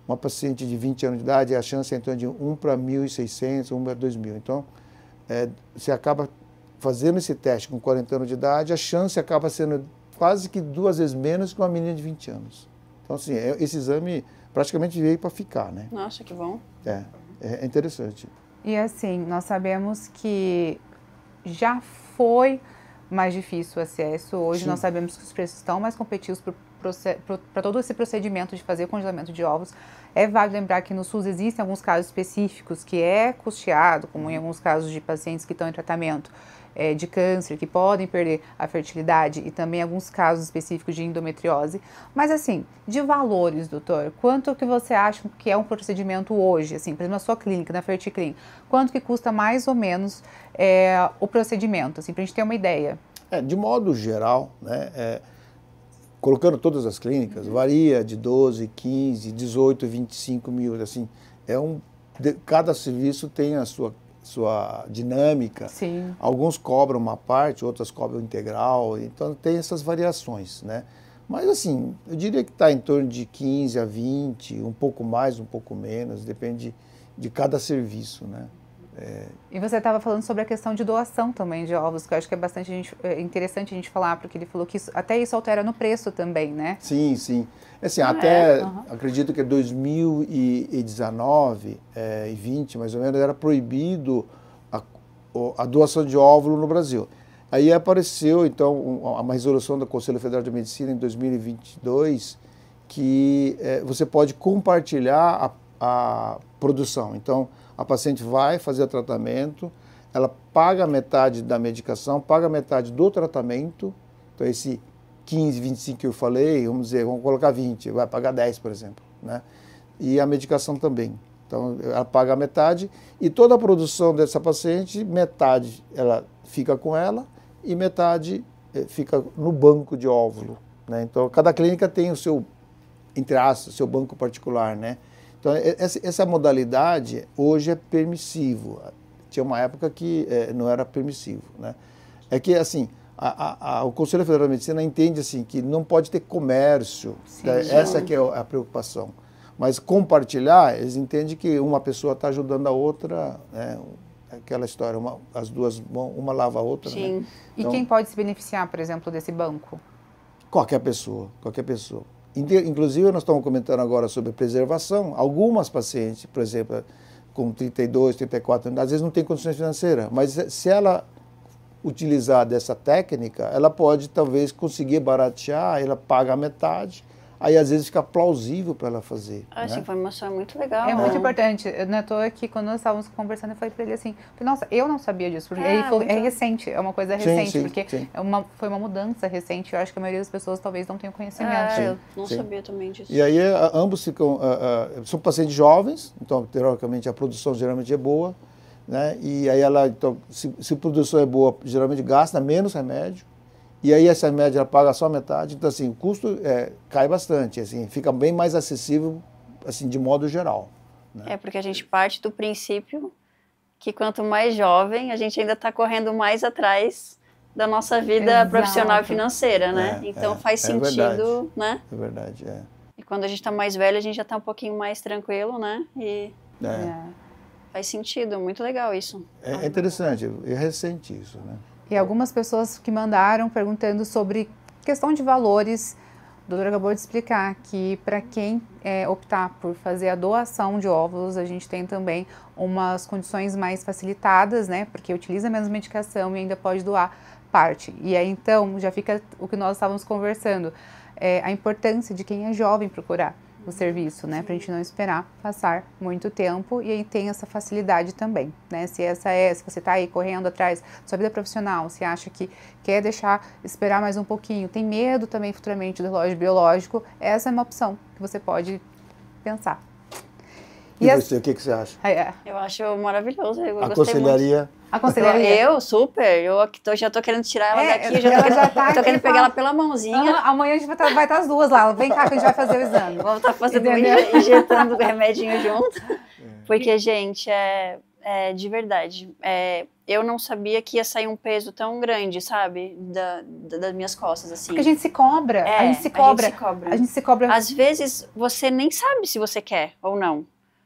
uma paciente de 20 anos de idade, a chance é então de 1 para 1.600, 1 para 2.000. Então, você acaba fazendo esse teste com 40 anos de idade, a chance acaba sendo quase que 2 vezes menos que uma menina de 20 anos. Então, assim, esse exame praticamente veio para ficar, né? Nossa, que bom. É interessante. E assim, nós sabemos que já foi mais difícil o acesso. Hoje nós sabemos que os preços estão mais competitivos para todo esse procedimento de fazer o congelamento de ovos. É válido lembrar que no SUS existem alguns casos específicos que é custeado, como em alguns casos de pacientes que estão em tratamento de câncer, que podem perder a fertilidade, e também alguns casos específicos de endometriose. Mas assim, de valores, doutor, quanto que você acha que é um procedimento hoje, assim, por exemplo, na sua clínica, na Ferticlin, quanto que custa mais ou menos o procedimento, assim, para a gente ter uma ideia? De modo geral, né, colocando todas as clínicas, varia de 12, 15, 18, 25 mil, assim, cada serviço tem a sua dinâmica. Sim. Alguns cobram uma parte, outras cobram integral, então tem essas variações, né? Mas assim, eu diria que está em torno de 15 a 20, um pouco mais, um pouco menos, depende de cada serviço, né? E você estava falando sobre a questão de doação também de ovos, que eu acho que é bastante interessante a gente falar, porque ele falou que até isso altera no preço também, né? Sim, sim. Assim, acredito que 2019 e 20, mais ou menos, era proibido a doação de óvulo no Brasil. Aí apareceu, então, uma resolução do Conselho Federal de Medicina em 2022 que você pode compartilhar a produção. Então, a paciente vai fazer o tratamento, ela paga metade da medicação, paga metade do tratamento, então esse 15, 25 que eu falei, vamos colocar 20, vai pagar 10, por exemplo, né? E a medicação também. Então, ela paga a metade e toda a produção dessa paciente, metade ela fica com ela e metade fica no banco de óvulo, né? Então, cada clínica tem o seu, entre aspas, seu banco particular, né? Então, essa modalidade hoje é permissivo. Tinha uma época que não era permissivo, né? É que, assim, o Conselho Federal de Medicina entende assim, que não pode ter comércio. Sim, essa que é a preocupação. Mas compartilhar, eles entendem que uma pessoa está ajudando a outra, né? Aquela história, as duas, uma lava a outra. Sim. Né? E quem pode se beneficiar, por exemplo, desse banco? Qualquer pessoa, qualquer pessoa. Inclusive, nós estamos comentando agora sobre preservação. Algumas pacientes, por exemplo, com 32, 34 anos, às vezes não tem condições financeiras, mas se ela utilizar dessa técnica, ela pode talvez conseguir baratear, ela paga a metade, aí às vezes fica plausível para ela fazer. Essa né? informação é muito legal. É muito importante. Não é à toa que quando nós estávamos conversando, eu falei para ele assim, nossa, eu não sabia disso, porque ele falou, é recente, é uma coisa recente, sim, porque sim. Foi uma mudança recente, eu acho que a maioria das pessoas talvez não tenha conhecimento. Eu não sabia também disso. E aí ambos ficam, são pacientes jovens, então teoricamente a produção geralmente é boa, né? E aí ela, então, se a produção é boa, geralmente gasta menos remédio, e aí essa remédio ela paga só metade, então assim, o custo cai bastante, assim, fica bem mais acessível, assim, de modo geral. Né? Porque a gente parte do princípio que quanto mais jovem, a gente ainda está correndo mais atrás da nossa vida Exato. Profissional e financeira, né? Então faz sentido, né? É verdade, E quando a gente está mais velho, a gente já está um pouquinho mais tranquilo, né? E faz sentido, muito legal isso. É interessante, é recente isso, né? E algumas pessoas que mandaram perguntando sobre questão de valores. O doutor acabou de explicar que para quem optar por fazer a doação de óvulos, a gente tem também umas condições mais facilitadas, né? Porque utiliza menos medicação e ainda pode doar parte. E aí então já fica o que nós estávamos conversando, a importância de quem é jovem procurar. o serviço, né? Pra gente não esperar passar muito tempo e aí tem essa facilidade também, né? Se você tá aí correndo atrás da sua vida profissional, se acha que quer esperar mais um pouquinho, tem medo também futuramente do relógio biológico, essa é uma opção que você pode pensar. E você, o que você acha? Eu acho maravilhoso, eu gostei muito. Aconselharia? Eu, super. Eu já tô querendo tirar ela daqui, tô querendo pegar ela pela mãozinha. Amanhã a gente vai estar as duas lá. Vem cá que a gente vai fazer o exame. Vamos estar fazendo, injetando o remedinho junto. Porque, gente, de verdade, eu não sabia que ia sair um peso tão grande, sabe? Das minhas costas, assim. Porque a gente se cobra. A gente se cobra. Às vezes, você nem sabe se você quer ou não.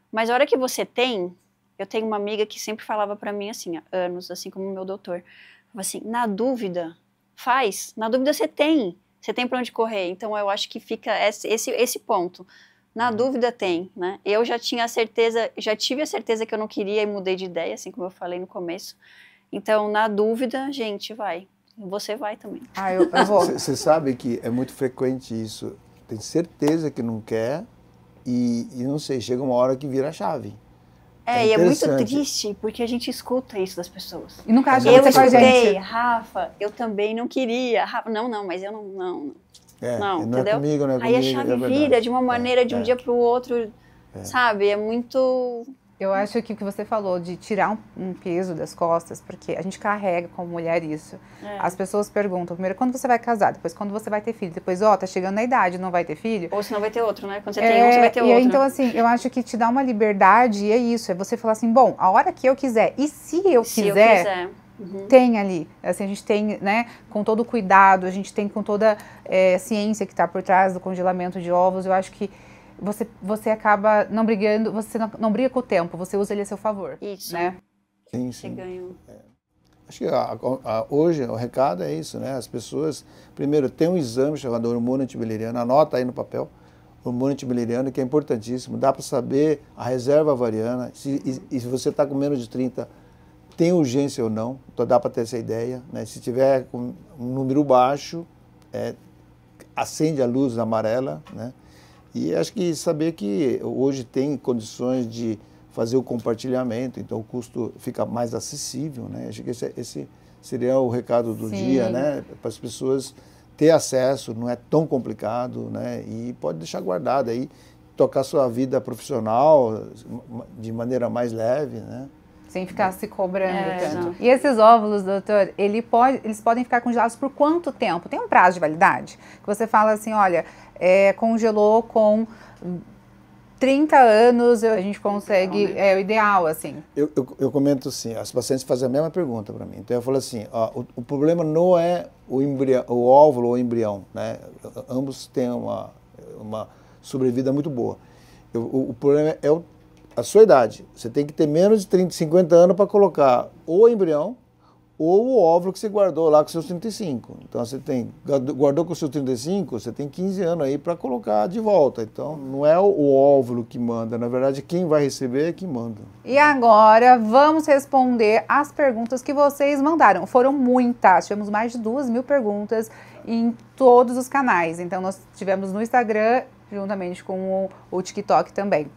Mas a hora que você tem... Eu tenho uma amiga que sempre falava pra mim assim, há anos, assim como o meu doutor. Falava assim, na dúvida, faz. Na dúvida você tem. Você tem pra onde correr. Então eu acho que fica esse ponto. Na dúvida tem, né? Eu já tive a certeza que eu não queria e mudei de ideia, assim como eu falei no começo. Então, na dúvida, gente, vai. Você vai também. Eu vou. Você sabe que é muito frequente isso. Tem certeza que não quer e não sei, chega uma hora que vira a chave. E é muito triste, porque a gente escuta isso das pessoas. E nunca acha eu que você escutei, Rafa, eu também não queria. Rafa, não, mas eu não, não entendeu? É comigo, não é Aí comigo, a chave vira de uma maneira, de um dia para o outro, sabe? É muito... Eu acho que o que você falou de tirar um peso das costas, porque a gente carrega como mulher isso. As pessoas perguntam, primeiro, quando você vai casar? Depois, quando você vai ter filho? Depois, tá chegando na idade, não vai ter filho? Ou se não vai ter outro, né? Quando você tem um, você vai ter outro. Aí, então, assim, eu acho que te dá uma liberdade, é isso. É você falar assim, bom, a hora que eu quiser, e se eu quiser... Tem ali, assim, a gente tem, né, com todo o cuidado, a gente tem com toda a ciência que está por trás do congelamento de ovos, eu acho que você acaba não brigando, você não briga com o tempo, você usa ele a seu favor. Isso. Né? Sim. Você ganha. Acho que hoje o recado é isso, né? As pessoas, primeiro, tem um exame chamado hormônio antibiliriano, anota aí no papel, hormônio antibiliriano, que é importantíssimo, dá para saber a reserva ovariana, e se você está com menos de 30, tem urgência ou não, então dá para ter essa ideia, né? Se tiver com um número baixo, acende a luz amarela, né? E acho que saber que hoje tem condições de fazer o compartilhamento, então o custo fica mais acessível, né? Acho que esse seria o recado do dia, né? Para as pessoas ter acesso, não é tão complicado, né? E pode deixar guardado aí, tocar sua vida profissional de maneira mais leve, né? Sem ficar se cobrando tanto. E esses óvulos, doutor, eles podem ficar congelados por quanto tempo? Tem um prazo de validade? Que você fala assim, olha, congelou com 30 anos, a gente consegue, o ideal, assim. Eu comento assim, as pacientes fazem a mesma pergunta para mim. Então eu falo assim, o problema não é o óvulo ou o embrião, né? Ambos têm uma sobrevida muito boa. O problema é a sua idade. Você tem que ter menos de 30, 50 anos para colocar ou o embrião ou o óvulo que você guardou lá com seus 35. Então você guardou com seus 35, você tem 15 anos aí para colocar de volta. Então não é o óvulo que manda, na verdade quem vai receber é que manda. E agora vamos responder as perguntas que vocês mandaram. Foram muitas, tivemos mais de 2.000 perguntas em todos os canais. Então nós tivemos no Instagram, juntamente com o TikTok também.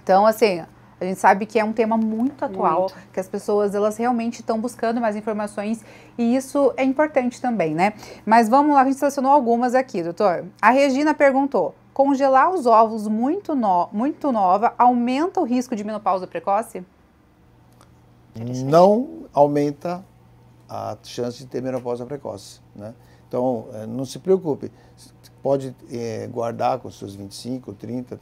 Então, assim, a gente sabe que é um tema muito atual, que as pessoas, elas realmente estão buscando mais informações e isso é importante também, né? Mas vamos lá, a gente selecionou algumas aqui, doutor. A Regina perguntou, congelar os óvulos muito nova aumenta o risco de menopausa precoce? Não aumenta a chance de ter menopausa precoce, né? Então, não se preocupe, pode guardar com seus 25, 30,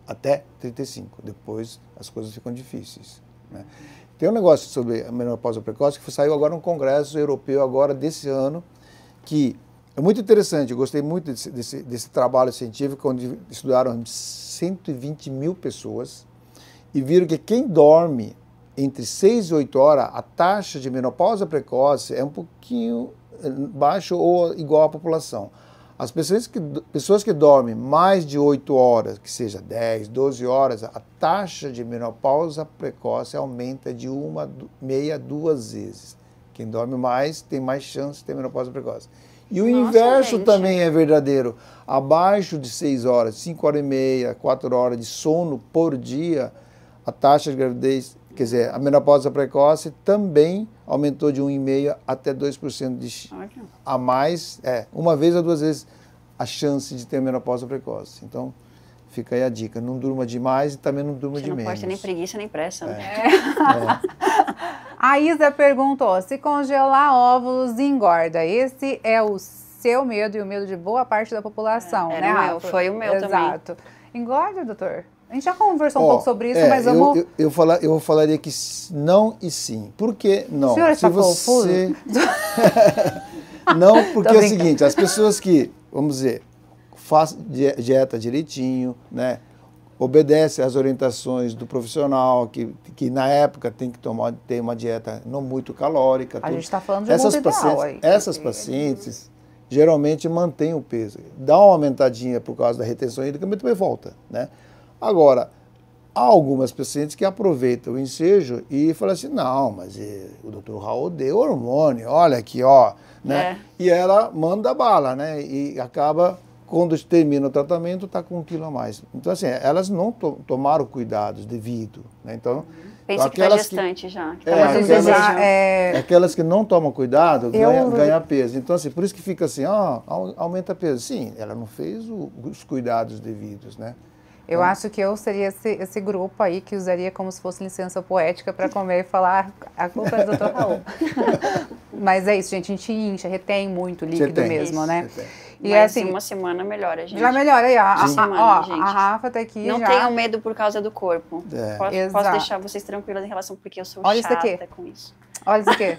até 35, depois as coisas ficam difíceis, né? Tem um negócio sobre a menopausa precoce que saiu agora no Congresso Europeu agora desse ano, que é muito interessante, eu gostei muito desse trabalho científico, onde estudaram 120 mil pessoas e viram que quem dorme entre 6 e 8 horas, a taxa de menopausa precoce é um pouquinho baixo ou igual à população. As pessoas que dormem mais de 8 horas, que seja 10, 12 horas, a taxa de menopausa precoce aumenta de 1,5 a 2 vezes. Quem dorme mais tem mais chance de ter menopausa precoce. E o Nossa, inverso gente. também é verdadeiro. Abaixo de 6 horas, 5 horas e meia, 4 horas de sono por dia, a taxa de gravidez, quer dizer, a menopausa precoce também aumentou de 1,5% até 2% Olha. a mais, uma vez ou duas vezes a chance de ter menopausa precoce. Então, fica aí a dica, não durma demais e também não durma Você de não menos. pode ter nem preguiça nem pressa. Né? A Isa perguntou, se congelar óvulos engorda, esse é o seu medo e o medo de boa parte da população, Era né, o meu, Rafa? foi o meu também. Exato. Engorda, doutor? A gente já conversou um pouco sobre isso, mas vamos... Eu falaria que não e sim. Por que não? O senhor está confuso? Não, porque Tô é o brincando. seguinte, as pessoas que, vamos dizer, fazem dieta direitinho, né? Obedece às orientações do profissional, que na época tem que ter uma dieta não muito calórica. A tudo. gente está falando de um mundo ideal aí. Essas pacientes geralmente mantêm o peso. Dá uma aumentadinha por causa da retenção hídrica, mas também volta, né? Agora, há algumas pacientes que aproveitam o ensejo e falam assim, não, mas o doutor Raul deu hormônio, olha aqui, ó, né? E ela manda bala, né? E acaba... Quando termina o tratamento, está com 1 quilo a mais. Então, assim, elas não tomaram cuidados devido. Né? Então, Pensa que está gestante já. Que tá Mas mais aquelas que não tomam cuidado ganham peso. Então, assim, por isso que fica assim, aumenta peso. Sim, ela não fez os cuidados devidos, né? Eu acho que eu seria esse grupo aí que usaria como se fosse licença poética para comer e falar a culpa é do Dr. Raul. Mas é isso, gente, a gente incha, retém muito líquido mesmo, né? E mas assim, uma semana melhora, gente. Já melhora aí, ó. Gente. A Rafa tá aqui não já. Não tenham medo por causa do corpo. Posso deixar vocês tranquilas em relação, porque eu sou chata com isso. Olha isso aqui.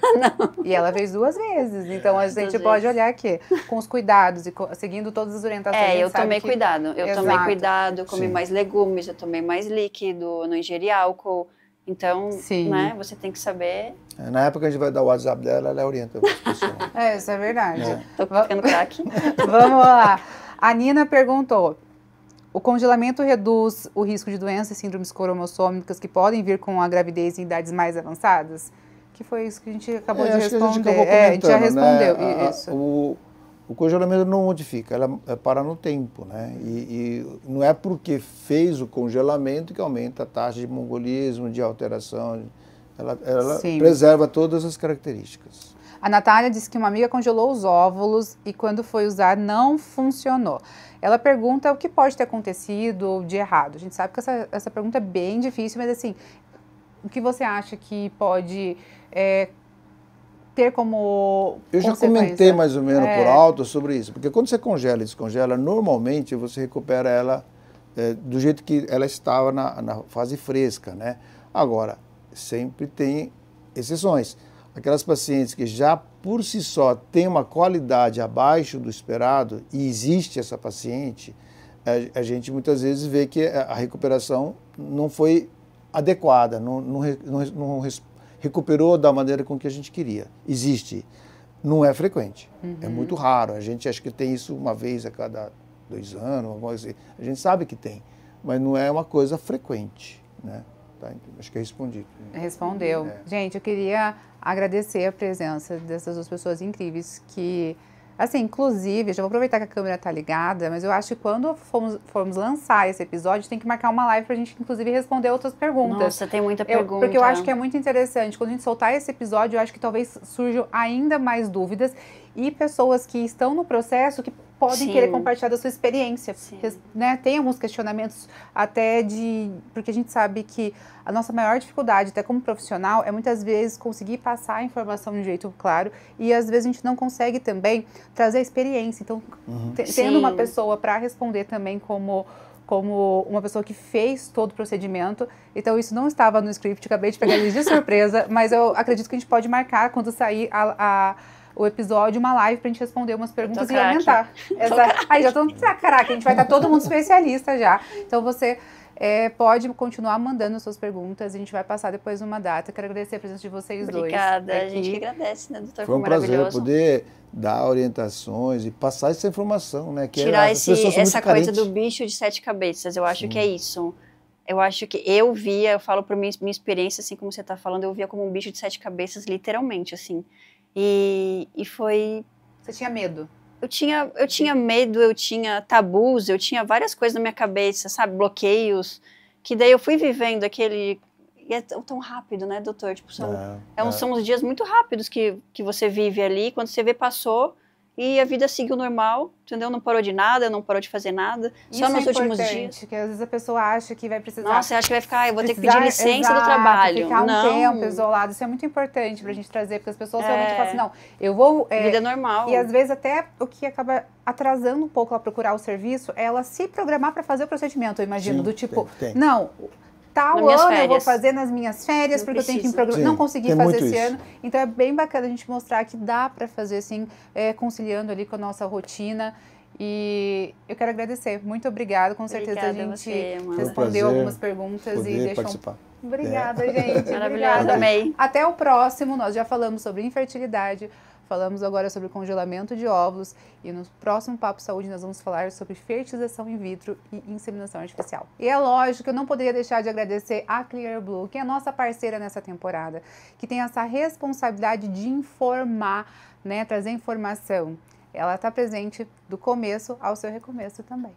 E ela fez 2 vezes, então a gente pode olhar aqui, com os cuidados e seguindo todas as orientações. Eu tomei cuidado. Eu tomei cuidado, comi mais legumes, eu tomei mais líquido, não ingeri álcool. Então, né, você tem que saber... Na época a gente vai dar o WhatsApp dela, ela orienta as pessoas. Isso é verdade. Tô ficando craque. Vamos lá. A Nina perguntou, o congelamento reduz o risco de doenças e síndromes cromossômicas que podem vir com a gravidez em idades mais avançadas? Que foi isso que a gente acabou de responder. A gente já respondeu isso. O congelamento não modifica, ela para no tempo, né? E não é porque fez o congelamento que aumenta a taxa de mongolismo, de alteração. Ela preserva todas as características. A Natália disse que uma amiga congelou os óvulos e quando foi usar não funcionou. Ela pergunta o que pode ter acontecido de errado. A gente sabe que essa pergunta é bem difícil, mas assim, o que você acha que pode ter como Eu já comentei mais ou menos por alto sobre isso, porque quando você congela e descongela, normalmente você recupera ela do jeito que ela estava na fase fresca, né? Agora, sempre tem exceções. Aquelas pacientes que já por si só têm uma qualidade abaixo do esperado, e existe essa paciente, a gente muitas vezes vê que a recuperação não foi adequada, não recuperou da maneira com que a gente queria. Existe. Não é frequente. É muito raro. A gente acha que tem isso uma vez a cada 2 anos, alguma coisa assim. A gente sabe que tem, mas não é uma coisa frequente, né? Tá, acho que eu respondi. Respondeu. Gente, eu queria agradecer a presença dessas 2 pessoas incríveis que, assim, inclusive, já vou aproveitar que a câmera tá ligada, mas eu acho que quando formos lançar esse episódio, tem que marcar uma live pra gente, inclusive, responder outras perguntas. Nossa, tem muita pergunta. Porque eu acho que é muito interessante. Quando a gente soltar esse episódio, eu acho que talvez surjam ainda mais dúvidas e pessoas que estão no processo que podem querer compartilhar da sua experiência, né? Tem alguns questionamentos até porque a gente sabe que a nossa maior dificuldade, até como profissional, é muitas vezes conseguir passar a informação de um jeito claro e às vezes a gente não consegue também trazer a experiência. Então, tendo uma pessoa para responder também como uma pessoa que fez todo o procedimento. Então, isso não estava no script, acabei de pegar ele de surpresa, mas eu acredito que a gente pode marcar quando sair o episódio, uma live pra gente responder umas perguntas e aumentar. Aí já estamos caraca, a gente vai estar todo mundo especialista já. Então você pode continuar mandando suas perguntas, a gente vai passar depois uma data. Quero agradecer a presença de vocês dois. Obrigada, a gente que agradece, né, doutor? Foi um prazer poder dar orientações e passar essa informação, né? Que tirar essa coisa do bicho de 7 cabeças, eu acho que é isso. Eu acho que eu via, eu falo por minha experiência, assim como você tá falando, eu via como um bicho de 7 cabeças, literalmente, assim. E foi... Você tinha medo? Eu tinha medo, eu tinha tabus, eu tinha várias coisas na minha cabeça, sabe? Bloqueios, que daí eu fui vivendo aquele... E é tão rápido, né, doutor? Tipo, são uns dias muito rápidos que você vive ali, quando você vê, passou, e a vida seguiu normal, entendeu? Não parou de nada, não parou de fazer nada, Isso só nos é últimos importante, dias. Porque às vezes a pessoa acha que vai precisar... Nossa, você acha que vai ficar, eu vou ter que pedir licença do trabalho. Ficar não. tempo isolado, isso é muito importante pra gente trazer, porque as pessoas realmente falam assim, não, eu vou... Vida normal. E às vezes até o que acaba atrasando um pouco ela procurar o serviço é ela se programar para fazer o procedimento, eu imagino, Sim, do tipo, tem. não... Tal ano eu vou fazer nas minhas férias, porque eu tenho que me programar. Não consegui fazer esse ano. Então é bem bacana a gente mostrar que dá para fazer assim, conciliando ali com a nossa rotina. E eu quero agradecer. Muito obrigada. Com certeza a gente respondeu algumas perguntas e deixou. Participar. Obrigada, gente. Maravilhosa, amei. Até o próximo. Nós já falamos sobre infertilidade. Falamos agora sobre congelamento de óvulos e no próximo Papo Saúde nós vamos falar sobre fertilização in vitro e inseminação artificial. E é lógico que eu não poderia deixar de agradecer a Clear Blue, que é a nossa parceira nessa temporada, que tem essa responsabilidade de informar, né, trazer informação. Ela está presente do começo ao seu recomeço também.